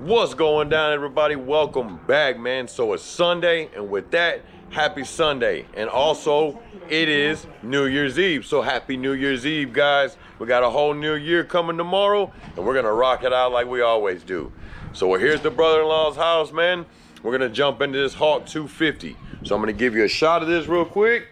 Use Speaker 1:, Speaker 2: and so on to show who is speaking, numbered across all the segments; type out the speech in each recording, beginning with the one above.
Speaker 1: What's going down, everybody? Welcome back, man. So it's Sunday, and with that, happy Sunday. And also, it is New Year's Eve. So happy New Year's Eve, guys. We got a whole new year coming tomorrow, and we're gonna rock it out like we always do. So here's the brother-in-law's house, man. We're gonna jump into this Hawk 250. So I'm gonna give you a shot of this real quick.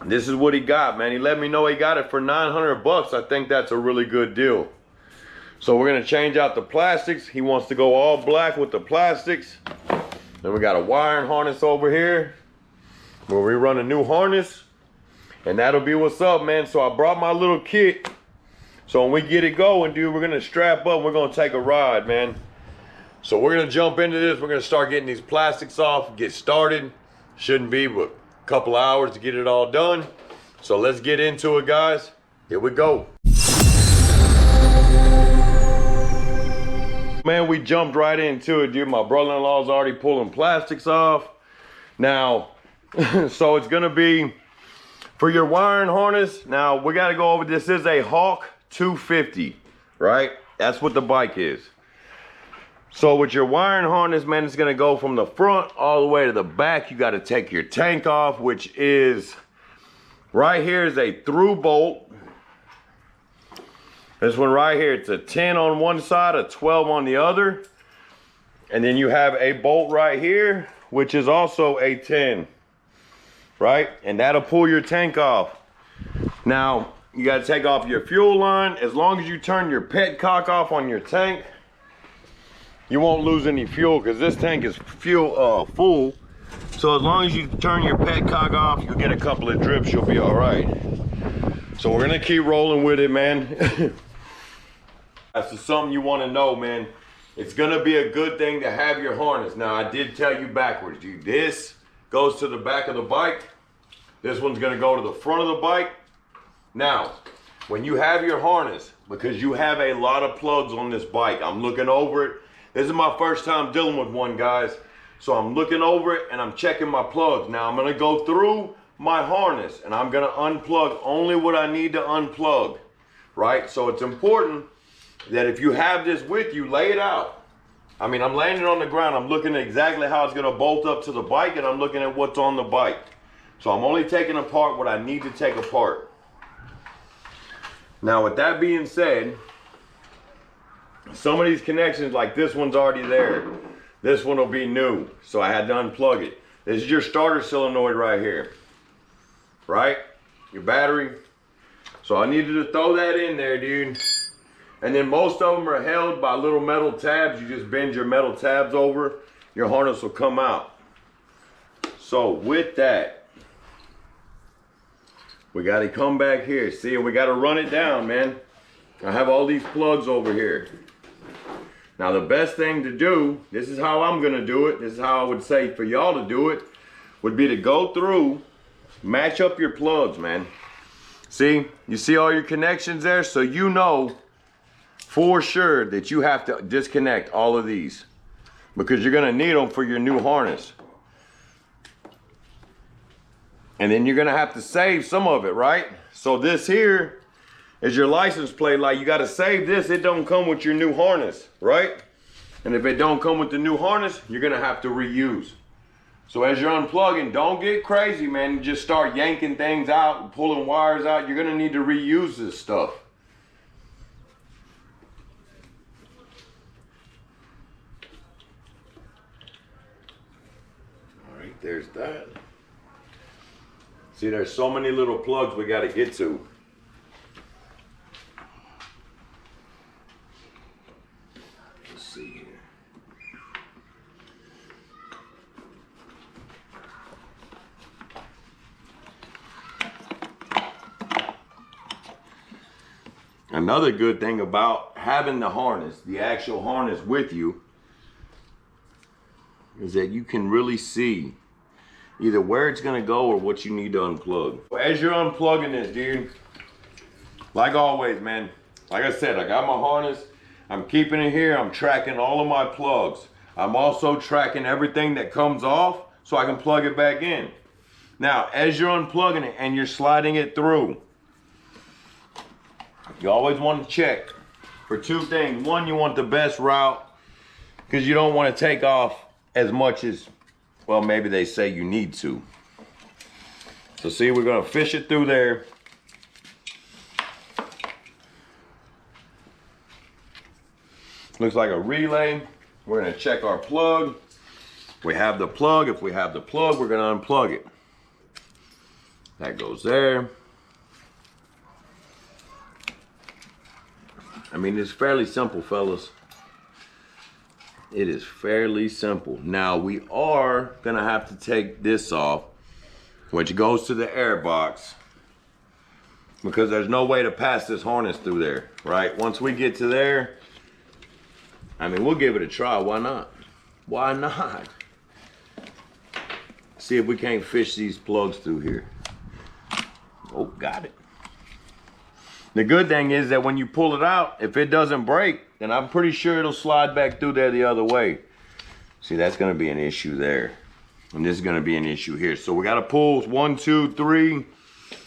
Speaker 1: This is what he got, man. He let me know he got it for 900 bucks. I think that's a really good deal. So we're gonna change out the plastics. He wants to go all black with the plastics. Then we got a wiring harness over here where we run a new harness, and that'll be what's up, man. So I brought my little kit. So when we get it going, dude, we're gonna strap up, we're gonna take a ride, man. So we're gonna jump into this. We're gonna start getting these plastics off, get started. Shouldn't be but a couple hours to get it all done. So let's get into it, guys. Here we go. Man, we jumped right into it, dude. My brother-in-law's already pulling plastics off. Now, so it's gonna be for your wiring harness. Now, we gotta go over, this is a Hawk 250, right? That's what the bike is. So with your wiring harness, man, it's gonna go from the front all the way to the back. You gotta take your tank off, which is, right here is a through bolt. This one right here, it's a 10 on one side, a 12 on the other. And then you have a bolt right here, which is also a 10, right? And that'll pull your tank off. Now, you gotta take off your fuel line. As long as you turn your petcock off on your tank, you won't lose any fuel because this tank is full. So as long as you turn your petcock off, you'll get a couple of drips, you'll be all right. So we're gonna keep rolling with it, man. That's just something you want to know, man. It's gonna be a good thing to have your harness. Now, I did tell you backwards, dude. This goes to the back of the bike. This one's gonna go to the front of the bike. Now, when you have your harness, because you have a lot of plugs on this bike, I'm looking over it. This is my first time dealing with one, guys. So I'm looking over it and I'm checking my plugs. Now I'm gonna go through my harness and I'm gonna unplug only what I need to unplug, right? So it's important that if you have this with you, lay it out. I mean, I'm laying it on the ground. I'm looking at exactly how it's gonna bolt up to the bike, and I'm looking at what's on the bike. So I'm only taking apart what I need to take apart. Now, with that being said, some of these connections, like this one's already there. This one will be new, so I had to unplug it. This is your starter solenoid right here, right? Your battery. So I needed to throw that in there, dude. And then most of them are held by little metal tabs. You just bend your metal tabs over, your harness will come out. So with that, we gotta come back here. See, we gotta run it down, man. I have all these plugs over here. Now the best thing to do, this is how I'm gonna do it, this is how I would say for y'all to do it, would be to go through, match up your plugs, man. See, you see all your connections there? So you know for sure that you have to disconnect all of these because you're gonna need them for your new harness. And then you're gonna have to save some of it, right? So this here is your license plate. Like, you gotta save this. It don't come with your new harness, right? And if it don't come with the new harness, you're gonna have to reuse. So as you're unplugging, don't get crazy, man. Just start yanking things out and pulling wires out. You're gonna need to reuse this stuff. There's that. See, there's so many little plugs we got to get to. Let's see here. Another good thing about having the harness, the actual harness with you, is that you can really see either where it's gonna go or what you need to unplug. As you're unplugging this, dude, like always, man, like I said, I got my harness, I'm keeping it here, I'm tracking all of my plugs. I'm also tracking everything that comes off so I can plug it back in. Now, as you're unplugging it and you're sliding it through, you always want to check for two things. One, you want the best route because you don't want to take off as much as, well, maybe they say you need to. So see, we're gonna fish it through there. Looks like a relay. We're gonna check our plug. We have the plug. If we have the plug, we're gonna unplug it. That goes there. I mean, it's fairly simple, fellas. It is fairly simple. Now, we are gonna have to take this off, which goes to the air box, because there's no way to pass this harness through there, right? Once we get to there, I mean, we'll give it a try. Why not? Why not? See if we can't fish these plugs through here. Oh, got it. The good thing is that when you pull it out, if it doesn't break, then I'm pretty sure it'll slide back through there the other way. See, that's gonna be an issue there. And this is gonna be an issue here. So we gotta pull 1, 2, 3,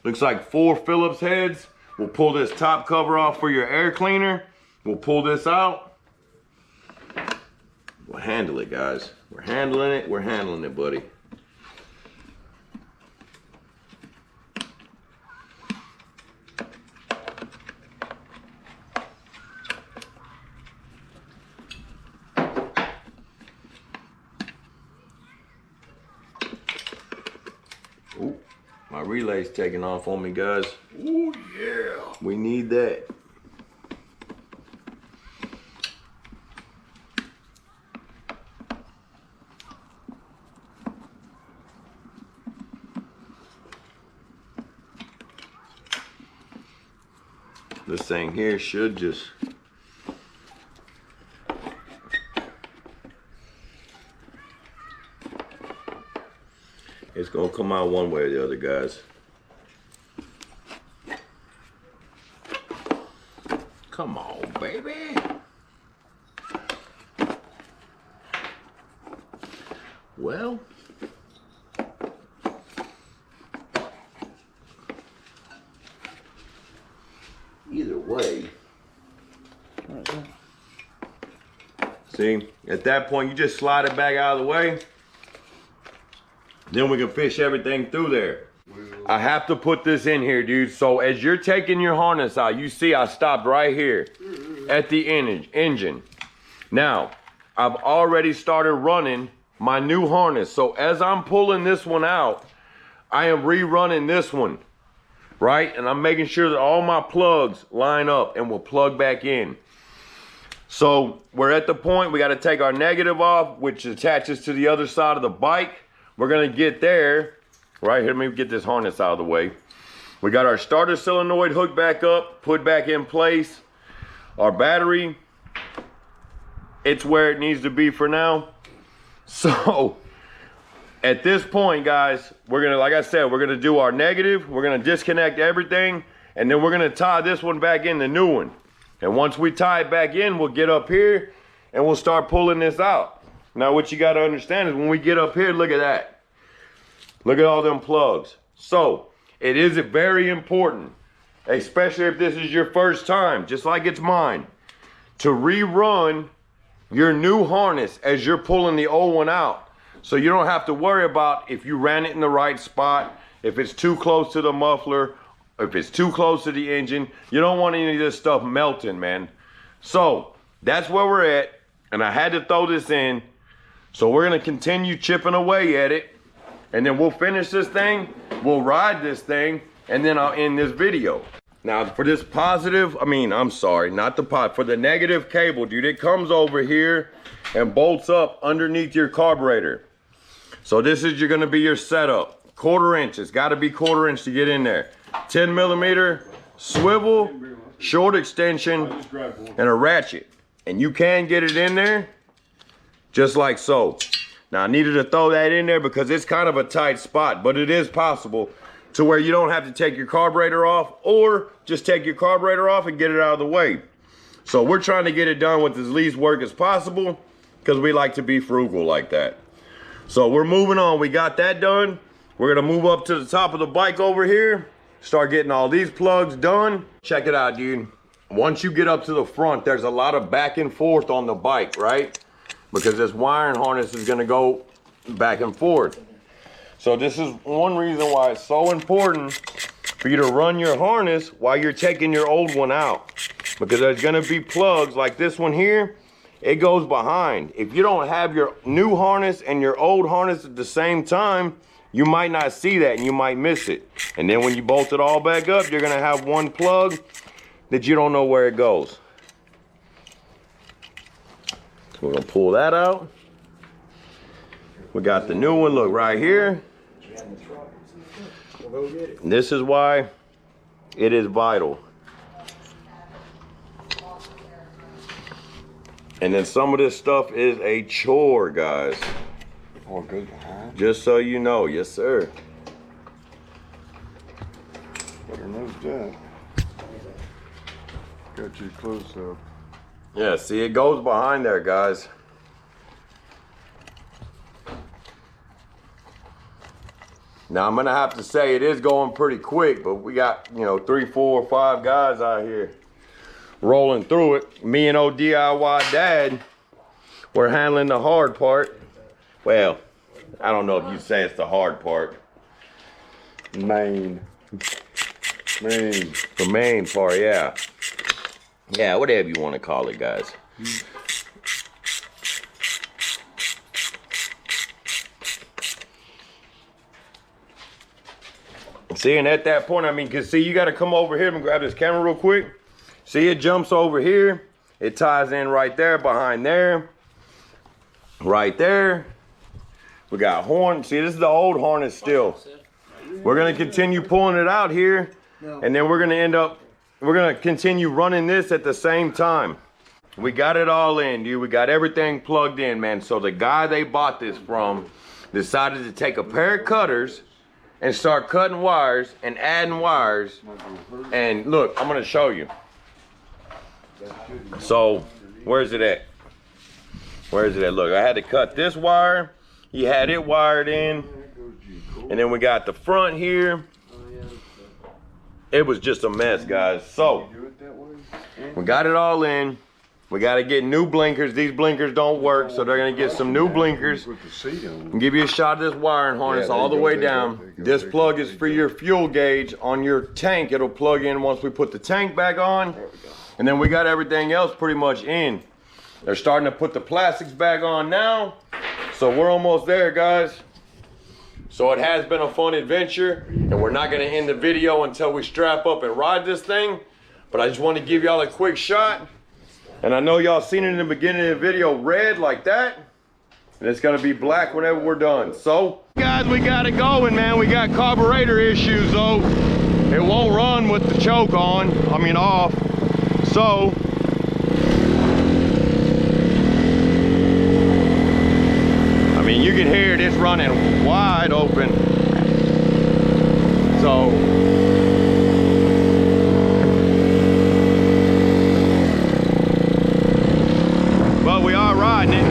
Speaker 1: looks like 4 Phillips heads. We'll pull this top cover off for your air cleaner. We'll pull this out. We'll handle it, guys. We're handling it, buddy. Ooh, my relay's taking off on me, guys.
Speaker 2: Oh yeah.
Speaker 1: We need that. This thing here should just, it's gonna come out one way or the other, guys. Come on, baby. Well, either way. See, at that point, you just slide it back out of the way. Then we can fish everything through there. I have to put this in here, dude. So as you're taking your harness out, you see I stopped right here at the engine. Now, I've already started running my new harness. So as I'm pulling this one out, I am rerunning this one, right? And I'm making sure that all my plugs line up and will plug back in. So we're at the point, we got to take our negative off, which attaches to the other side of the bike. We're going to get there. Right here, let me get this harness out of the way. We got our starter solenoid hooked back up, put back in place. Our battery, it's where it needs to be for now. So at this point, guys, we're gonna, like I said, we're gonna do our negative. We're gonna disconnect everything, and then we're gonna tie this one back in, the new one. And once we tie it back in, we'll get up here and we'll start pulling this out. Now what you gotta understand is when we get up here, look at that. Look at all them plugs. So it is very important, especially if this is your first time, just like it's mine, to rerun your new harness as you're pulling the old one out. So you don't have to worry about if you ran it in the right spot, if it's too close to the muffler, if it's too close to the engine. You don't want any of this stuff melting, man. So that's where we're at, and I had to throw this in. So we're gonna continue chipping away at it, and then we'll finish this thing, we'll ride this thing, and then I'll end this video. Now for this positive, I'm sorry, not the pot, for the negative cable, dude, it comes over here and bolts up underneath your carburetor. So this is gonna be your setup. 1/4 inch, it's gotta be 1/4 inch to get in there. 10 millimeter swivel, short extension, and a ratchet. And you can get it in there, just like so. Now I needed to throw that in there because it's kind of a tight spot, but it is possible to where you don't have to take your carburetor off, or just take your carburetor off and get it out of the way. So we're trying to get it done with as least work as possible because we like to be frugal like that. So we're moving on. We got that done. We're gonna move up to the top of the bike over here, start getting all these plugs done. Check it out, dude. once you get up to the front, there's a lot of back and forth on the bike, right? Because this wiring harness is gonna go back and forth. So this is one reason why it's so important for you to run your harness while you're taking your old one out. Because there's gonna be plugs like this one here, it goes behind. If you don't have your new harness and your old harness at the same time, you might not see that and you might miss it. And then when you bolt it all back up, you're gonna have one plug that you don't know where it goes. We're gonna pull that out. We got the new one, look right here. And this is why it is vital. And then some of this stuff is a chore, guys.
Speaker 2: Oh, it goes behind?
Speaker 1: Just so you know, yes sir.
Speaker 2: Better knows that. Got you close up.
Speaker 1: Yeah, see, it goes behind there, guys. Now I'm gonna have to say it is going pretty quick, but we got, you know, 3, 4, 5 guys out here rolling through it. Me and old DIY Dad, we're handling the hard part. Well, I don't know if you say it's the hard part.
Speaker 2: Main.
Speaker 1: The main part, yeah. Yeah, whatever you want to call it, guys. See, and at that point, I mean, cause see, you got to come over here and grab this camera real quick. See, it jumps over here. It ties in right there, behind there. Right there. We got horn. See, this is the old harness still. We're going to continue pulling it out here. And then we're going to continue running this at the same time. We got it all in, dude. We got everything plugged in, man. So the guy they bought this from decided to take a pair of cutters and start cutting wires and adding wires. And look, I'm gonna show you. So, where's it at? Where's it at? Look, I had to cut this wire. He had it wired in. And then we got the front here. It was just a mess, guys. So, we got it all in. We got to get new blinkers. These blinkers don't work, so they're going to get some new blinkers. And give you a shot of this wiring harness all the way down. This plug is for your fuel gauge on your tank. It'll plug in once we put the tank back on. And then we got everything else pretty much in. They're starting to put the plastics back on now. So we're almost there, guys. So it has been a fun adventure, and we're not going to end the video until we strap up and ride this thing. But I just want to give y'all a quick shot. And I know y'all seen it in the beginning of the video, red like that. And it's gonna be black whenever we're done. So, guys, we got it going, man. We got carburetor issues though. It won't run with the choke on, off. So, you can hear it, it's running wide open. So, but we are riding it.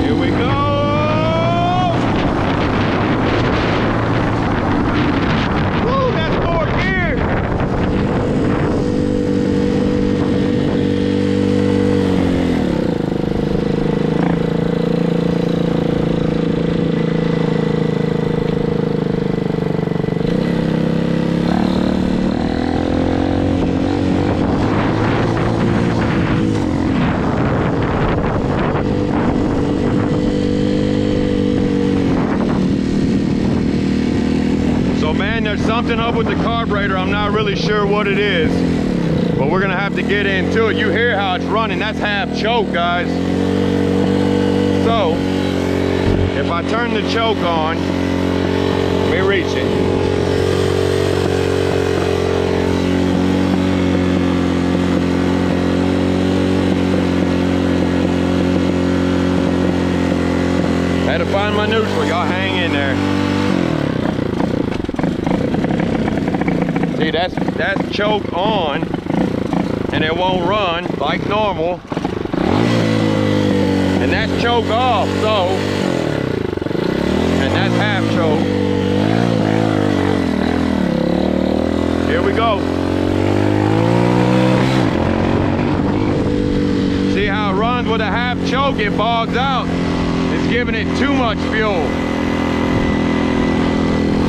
Speaker 1: Here we go. Woo, that's 4th gear. There's something up with the carburetor. I'm not really sure what it is, but we're gonna have to get into it. You hear how it's running. That's half choke, guys. So if I turn the choke on, let me reach it. Had to find my neutral. Y'all hang in there. See, that's choke on, and it won't run like normal. And that's choke off, so, and that's half choke. Here we go. See how it runs with a half choke, it bogs out. It's giving it too much fuel.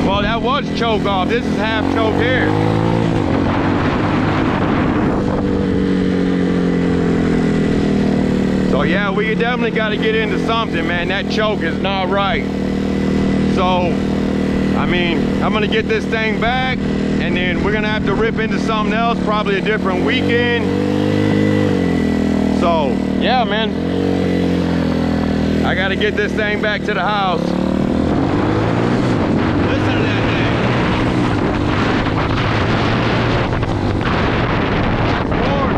Speaker 1: Well, that was choke off. This is half choke here. So yeah, we definitely got to get into something, man. That choke is not right. So, I mean, I'm gonna get this thing back, and then we're gonna have to rip into something else, probably a different weekend. So, yeah, man. I gotta get this thing back to the house. Listen to that thing. Lord.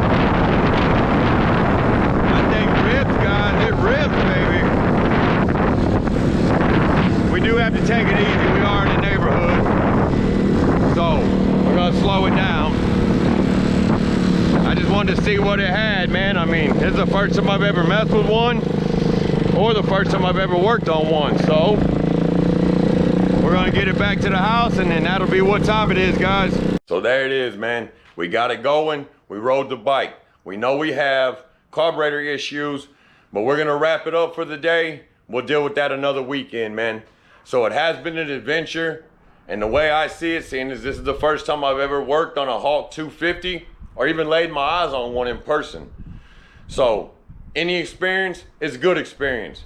Speaker 1: That thing rips, guys. It rips, baby. We do have to take it easy. We are in the neighborhood. So, we're gonna slow it down. I just wanted to see what it had, man. I mean, this is the first time I've ever messed with one, or the first time I've ever worked on one. So we're gonna get it back to the house, and then that'll be what time it is, guys. So there it is, man. We got it going. We rode the bike. We know we have carburetor issues, but we're gonna wrap it up for the day. We'll deal with that another weekend, man. So it has been an adventure, and the way I see it, seeing as this is the first time I've ever worked on a Hawk 250, or even laid my eyes on one in person. So any experience is good experience.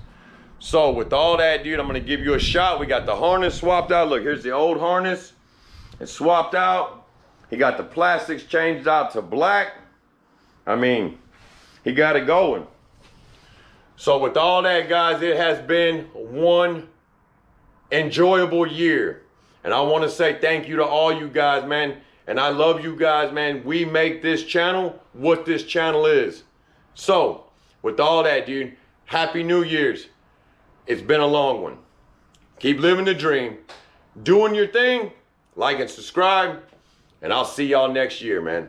Speaker 1: So with all that, dude, I'm gonna give you a shot. We got the harness swapped out. Look, here's the old harness. It's swapped out. He got the plastics changed out to black. I mean, he got it going. So with all that, guys, it has been one enjoyable year. And I wanna say thank you to all you guys, man. And I love you guys, man. We make this channel what this channel is. So, with all that, dude, Happy New Year's. It's been a long one. Keep living the dream, doing your thing, like and subscribe, and I'll see y'all next year, man.